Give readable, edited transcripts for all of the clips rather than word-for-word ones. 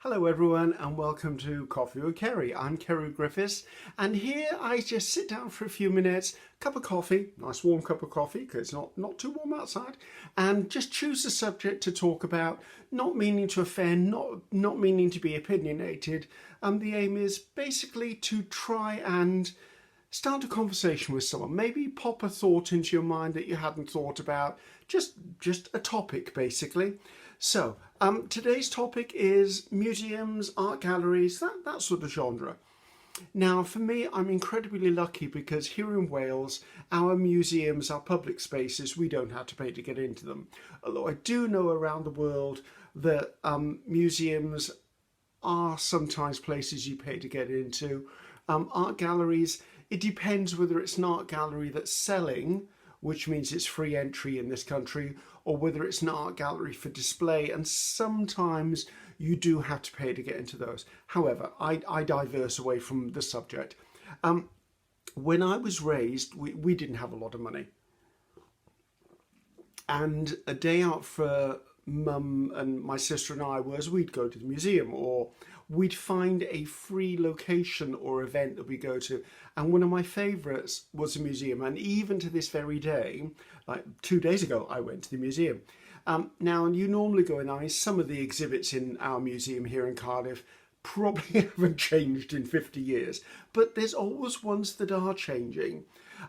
Hello everyone and welcome to Coffee with Ceri. I'm Ceri Griffiths and here I just sit down for a few minutes, cup of coffee, nice warm cup of coffee because it's not too warm outside, and just choose a subject to talk about, not meaning to offend, not meaning to be opinionated. The aim is basically to try and start a conversation with someone, maybe pop a thought into your mind that you hadn't thought about, just a topic basically. So today's topic is museums, art galleries, that sort of genre. Now for me, I'm incredibly lucky because here in Wales, our museums, our public spaces, we don't have to pay to get into them. Although I do know around the world that museums are sometimes places you pay to get into. Art galleries, it depends whether it's an art gallery that's selling, which means it's free entry in this country, or whether it's an art gallery for display, and sometimes you do have to pay to get into those. However, I diverse away from the subject. When I was raised, we didn't have a lot of money. And a day out for mum and my sister and I was we'd go to the museum, or we'd find a free location or event that we go to. And one of my favourites was a museum. And even to this very day, like 2 days ago, I went to the museum. Now, you normally go in, some of the exhibits in our museum here in Cardiff probably haven't changed in 50 years, but there's always ones that are changing.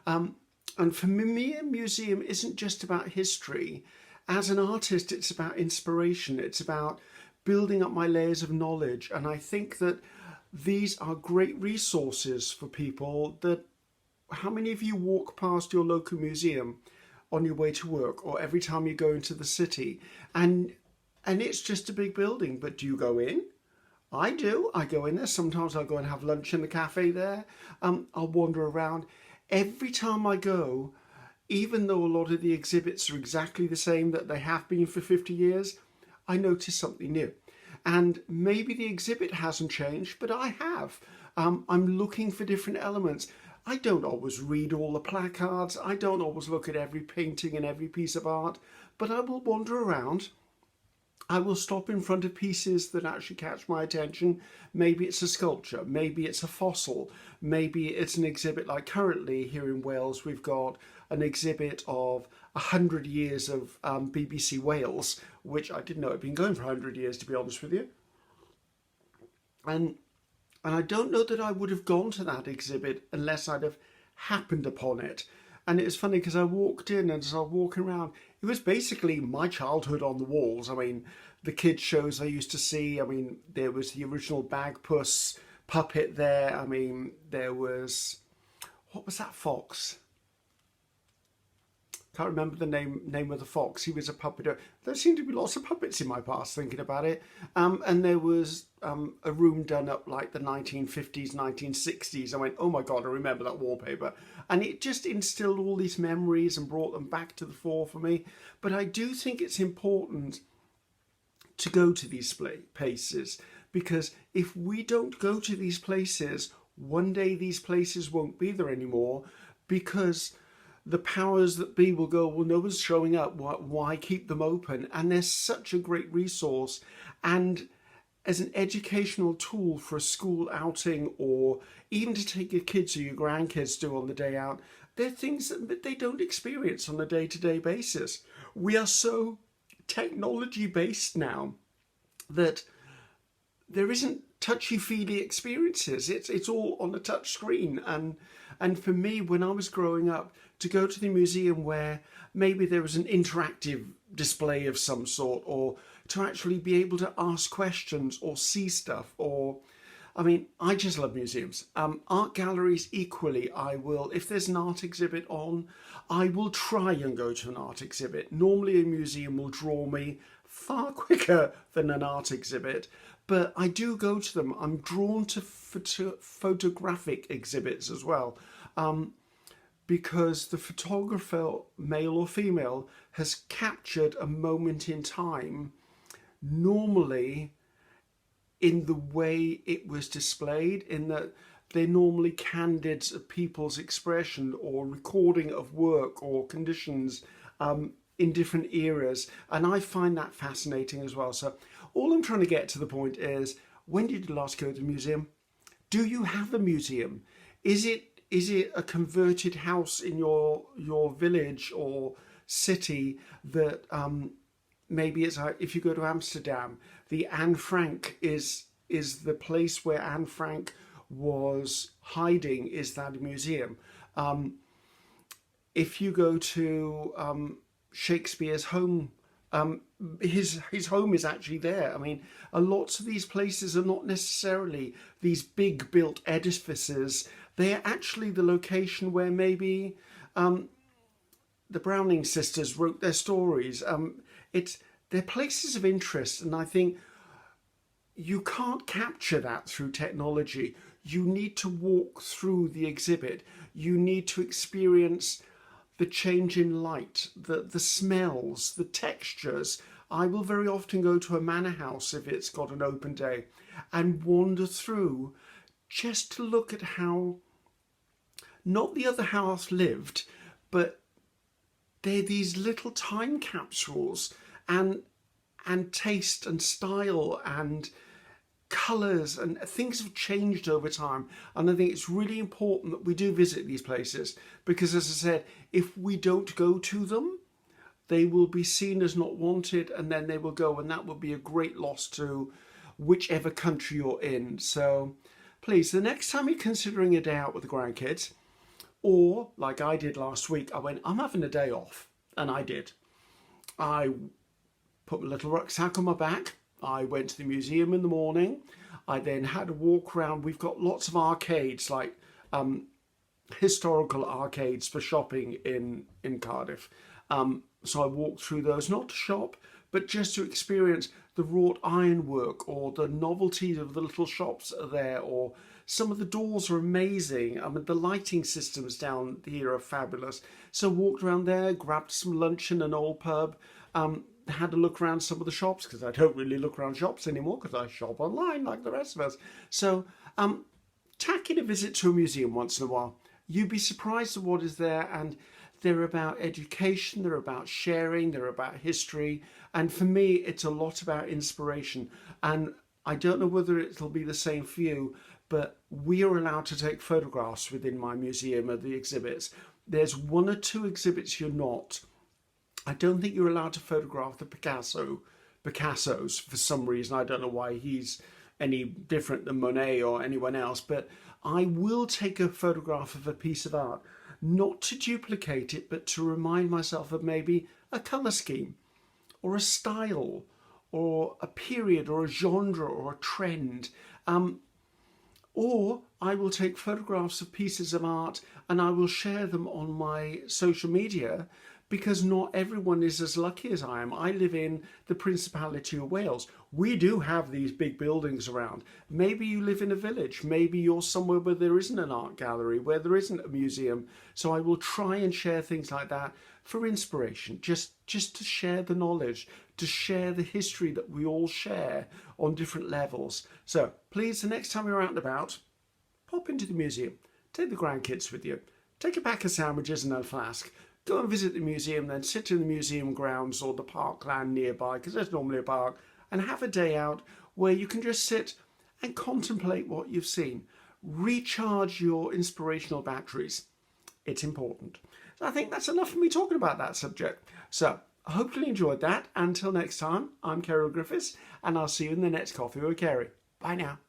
And for me, a museum isn't just about history. As an artist, it's about inspiration. It's about building up my layers of knowledge. And I think that these are great resources for people. That how many of you walk past your local museum on your way to work or every time you go into the city? And it's just a big building, but do you go in? I do. I go in there. Sometimes I'll go and have lunch in the cafe there. I'll wander around. Every time I go, even though a lot of the exhibits are exactly the same that they have been for 50 years, I notice something new. And maybe the exhibit hasn't changed, but I have. I'm looking for different elements. I don't always read all the placards. I don't always look at every painting and every piece of art, but I will wander around. I will stop in front of pieces that actually catch my attention. Maybe it's a sculpture, maybe it's a fossil, maybe it's an exhibit like currently here in Wales we've got an exhibit of 100 years of BBC Wales, which I didn't know had been going for 100 years, to be honest with you. And I don't know that I would have gone to that exhibit unless I'd have happened upon it. And it was funny because I walked in, and as I was walking around, it was basically my childhood on the walls. I mean, the kids' shows I used to see. I mean, there was the original Bagpuss puppet there. I mean, there was, what was that fox? Can't remember the name of the fox. He was a puppeteer. There seemed to be lots of puppets in my past, thinking about it. And there was a room done up like the 1950s, 1960s. I went, oh my God, I remember that wallpaper. And it just instilled all these memories and brought them back to the fore for me. But I do think it's important to go to these places, because if we don't go to these places, one day these places won't be there anymore, because the powers that be will go, well, no one's showing up, why keep them open? And they're such a great resource. And as an educational tool for a school outing, or even to take your kids or your grandkids to on the day out, they're things that they don't experience on a day-to-day basis. We are so technology-based now that there isn't touchy-feely experiences. It's all on a touch screen. And for me, when I was growing up, to go to the museum where maybe there was an interactive display of some sort, or to actually be able to ask questions or see stuff, or, I mean, I just love museums. Art galleries equally, I will, if there's an art exhibit on, I will try and go to an art exhibit. Normally a museum will draw me far quicker than an art exhibit, but I do go to them. I'm drawn to photographic exhibits as well, because the photographer, male or female, has captured a moment in time, normally in the way it was displayed, in that they're normally candids of people's expression or recording of work or conditions in different eras. And I find that fascinating as well. So all I'm trying to get to the point is, when did you last go to the museum? Do you have a museum? Is it a converted house in your village or city that maybe it's like, if you go to Amsterdam, the Anne Frank is the place where Anne Frank was hiding. Is that a museum? If you go to Shakespeare's home, his home is actually there. I mean, lots of these places are not necessarily these big built edifices. They're actually the location where maybe the Browning sisters wrote their stories. They're places of interest, and I think you can't capture that through technology. You need to walk through the exhibit. You need to experience the change in light, the smells, the textures. I will very often go to a manor house if it's got an open day and wander through just to look at how not the other house lived, but they're these little time capsules, and taste and style and colours and things have changed over time. And I think it's really important that we do visit these places, because, as I said, if we don't go to them, they will be seen as not wanted, and then they will go, and that will be a great loss to whichever country you're in. So please, the next time you're considering a day out with the grandkids, or like I did last week, I went, I'm having a day off, and I did. I put my little rucksack on my back. I went to the museum in the morning. I then had a walk around. We've got lots of arcades, like historical arcades for shopping in Cardiff. So I walked through those, not to shop, but just to experience the wrought ironwork or the novelties of the little shops that are there, or some of the doors are amazing. I mean, the lighting systems down here are fabulous. So walked around there, grabbed some lunch in an old pub, had a look around some of the shops, because I don't really look around shops anymore because I shop online like the rest of us. So tack in a visit to a museum once in a while. You'd be surprised at what is there, and they're about education, they're about sharing, they're about history, and for me it's a lot about inspiration. And I don't know whether it'll be the same for you, but we are allowed to take photographs within my museum of the exhibits. There's one or two exhibits you're not. I don't think you're allowed to photograph the Picassos for some reason. I don't know why he's any different than Monet or anyone else, but I will take a photograph of a piece of art, not to duplicate it, but to remind myself of maybe a colour scheme or a style or a period or a genre or a trend. Or I will take photographs of pieces of art and I will share them on my social media, because not everyone is as lucky as I am. I live in the Principality of Wales. We do have these big buildings around. Maybe you live in a village. Maybe you're somewhere where there isn't an art gallery, where there isn't a museum. So I will try and share things like that for inspiration, just to share the knowledge, to share the history that we all share on different levels. So please, the next time you're out and about, pop into the museum, take the grandkids with you, take a pack of sandwiches and a flask, go and visit the museum, then sit in the museum grounds or the parkland nearby, because there's normally a park, and have a day out where you can just sit and contemplate what you've seen. Recharge your inspirational batteries. It's important. So I think that's enough for me talking about that subject. So I hope you enjoyed that. Until next time, I'm Ceri Griffiths, and I'll see you in the next Coffee with Ceri. Bye now.